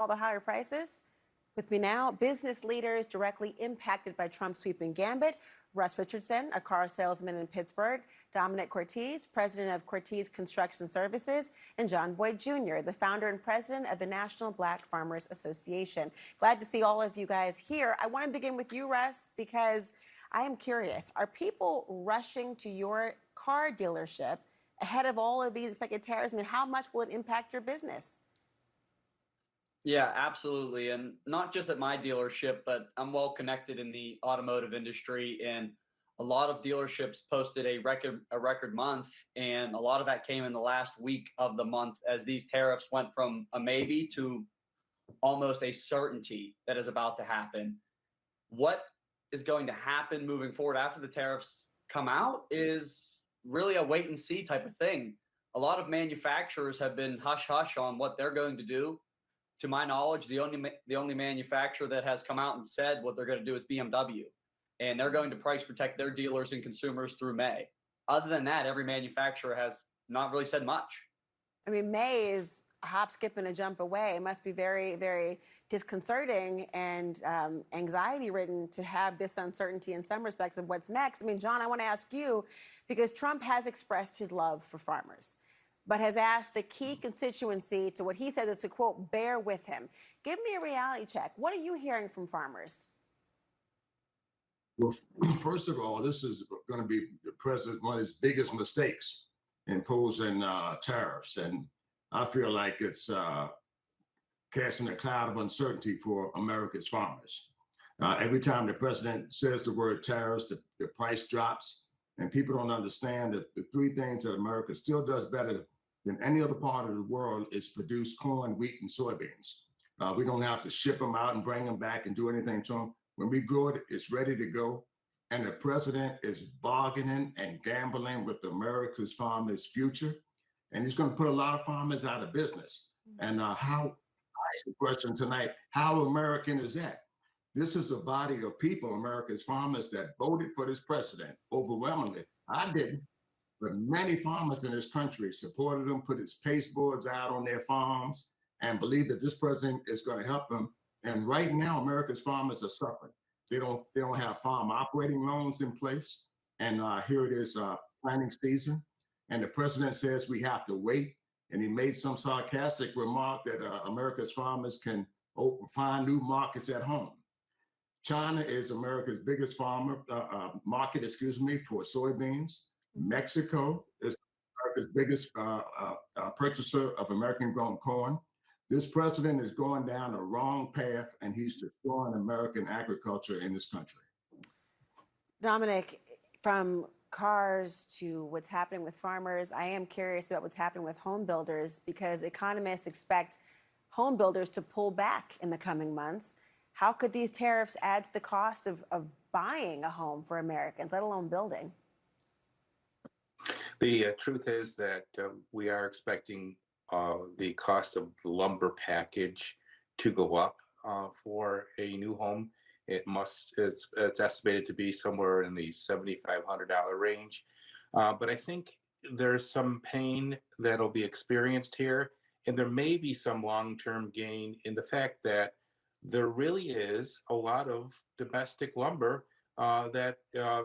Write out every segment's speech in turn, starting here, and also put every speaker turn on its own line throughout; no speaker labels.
all the higher prices? With me now, business leaders directly impacted by Trump's sweeping gambit. Russ Richardson, a car salesman in Pittsburgh, Dominic Cortez, president of Cortez Construction Services, and John Boyd Jr., the founder and president of the National Black Farmers Association. Glad to see all of you guys here. I want to begin with you, Russ, because I am curious. Are people rushing to your car dealership ahead of all of these expected tariffs? I mean, how much will it impact your business?
Yeah, absolutely. And not just at my dealership, but I'm well connected in the automotive industry, and a lot of dealerships posted a record month, and a lot of that came in the last week of the month as these tariffs went from a maybe to almost a certainty that is about to happen. What is going to happen moving forward after the tariffs come out is really a wait and see type of thing. A lot of manufacturers have been hush hush on what they're going to do. To my knowledge, the only manufacturer that has come out and said what they're going to do is BMW, and they're going to price protect their dealers and consumers through May. Other than that, every manufacturer has not really said much.
I mean, May is a hop, skip, and a jump away. It must be very, very disconcerting and anxiety-ridden to have this uncertainty in some respects of what's next. I mean, John, I want to ask you, because Trump has expressed his love for farmers, but has asked the key constituency to what he says is to, quote, bear with him. Give me a reality check. What are you hearing from farmers?
Well, first of all, this is going to be the president one of his biggest mistakes, imposing tariffs, and I feel like it's casting a cloud of uncertainty for America's farmers. Every time the president says the word tariffs, the price drops, and people don't understand that the three things that America still does better than any other part of the world is produce corn, wheat, and soybeans. We don't have to ship them out and bring them back and do anything to them. When we grow it, it's ready to go. And the president is bargaining and gambling with America's farmers' future. And he's going to put a lot of farmers out of business. And I asked the question tonight, how American is that? This is a body of people, America's farmers, that voted for this president overwhelmingly. I didn't, but many farmers in this country supported him, put his pasteboards out on their farms, and believe that this president is going to help them. And right now, America's farmers are suffering. They don't have farm operating loans in place. And here it is, planting season. And the president says we have to wait. And he made some sarcastic remark that America's farmers can find new markets at home. China is America's biggest market, for soybeans. Mexico is America's biggest purchaser of American-grown corn. This president is going down the wrong path, and he's destroying American agriculture in this country.
Dominic, from cars to what's happening with farmers, I am curious about what's happening with home builders, because economists expect home builders to pull back in the coming months. How could these tariffs add to the cost of buying a home for Americans, let alone building?
The truth is that we are expecting the cost of the lumber package to go up for a new home. It's estimated to be somewhere in the $7,500 range. But I think there's some pain that'll be experienced here, and there may be some long-term gain in the fact that there really is a lot of domestic lumber that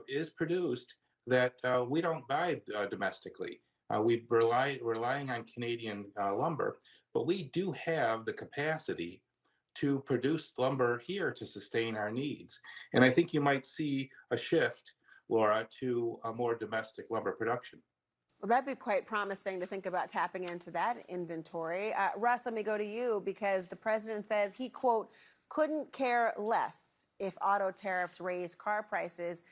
is produced that we don't buy domestically. We're relying on Canadian lumber, but we do have the capacity to produce lumber here to sustain our needs. And I think you might see a shift, Laura, to a more domestic lumber production.
Well, that'd be quite promising to think about tapping into that inventory. Russ, let me go to you, because the president says he, quote, couldn't care less if auto tariffs raise car prices.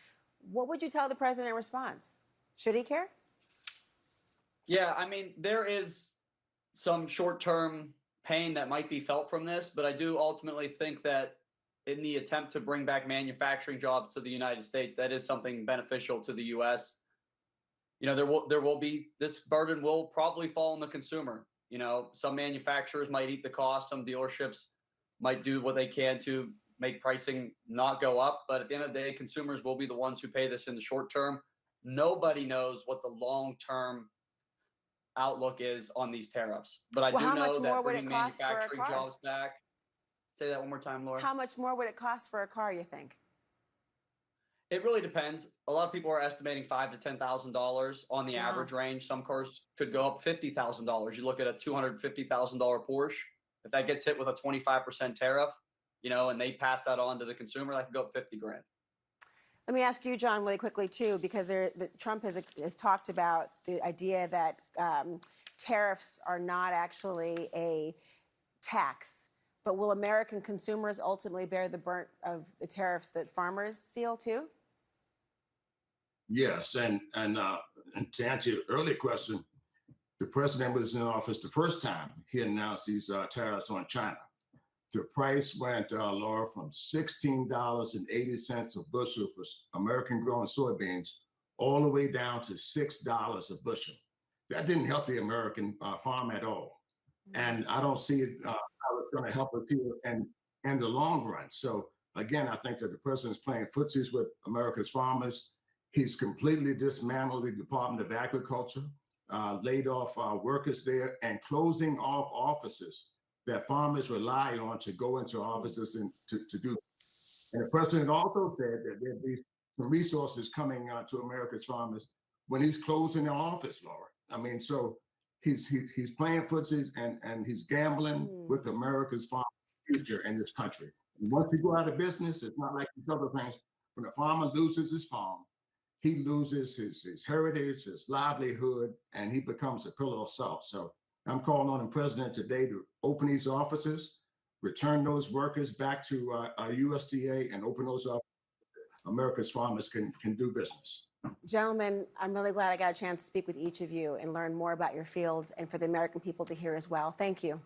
What would you tell the president in response? Should he care?
Yeah, I mean, there is some short-term pain that might be felt from this, but I do ultimately think that in the attempt to bring back manufacturing jobs to the United States, that is something beneficial to the U.S. You know, there will be, this burden will probably fall on the consumer. You know, some manufacturers might eat the cost, some dealerships might do what they can to make pricing not go up, but at the end of the day, consumers will be the ones who pay this in the short term. Nobody knows what the long-term outlook is on these tariffs, but I do know that bringing manufacturing jobs back Say that one more time, Laura.
How much more would it cost for a car, you think?
It really depends. A lot of people are estimating $5,000 to $10,000 on the
Wow.
average range. Some cars could go up $50,000. You look at a $250,000 Porsche. If that gets hit with a 25% tariff, and they pass that on to the consumer, that could go up 50 grand.
Let me ask you, John, really quickly, too, because Trump has talked about the idea that tariffs are not actually a tax. But will American consumers ultimately bear the brunt of the tariffs that farmers feel, too?
Yes, and to answer your earlier question, the president was in office the first time he announced these tariffs on China. The price went, Laura, from $16.80 a bushel for American-grown soybeans all the way down to $6 a bushel. That didn't help the American farm at all. And I don't see it how it's going to help us here in the long run. So again, I think that the president's playing footsies with America's farmers. He's completely dismantled the Department of Agriculture, laid off workers there, and closing off offices that farmers rely on to go into offices and to do. And the president also said that there'd be some resources coming to America's farmers when he's closing their office, Laura. I mean, so he's playing footsie and he's gambling with America's farm future in this country. And once you go out of business, it's not like these other things. When a farmer loses his farm, he loses his heritage, his livelihood, and he becomes a pillar of salt. So I'm calling on the president today to open these offices, return those workers back to USDA, and open those up. America's farmers can do business.
Gentlemen, I'm really glad I got a chance to speak with each of you and learn more about your fields and for the American people to hear as well. Thank you.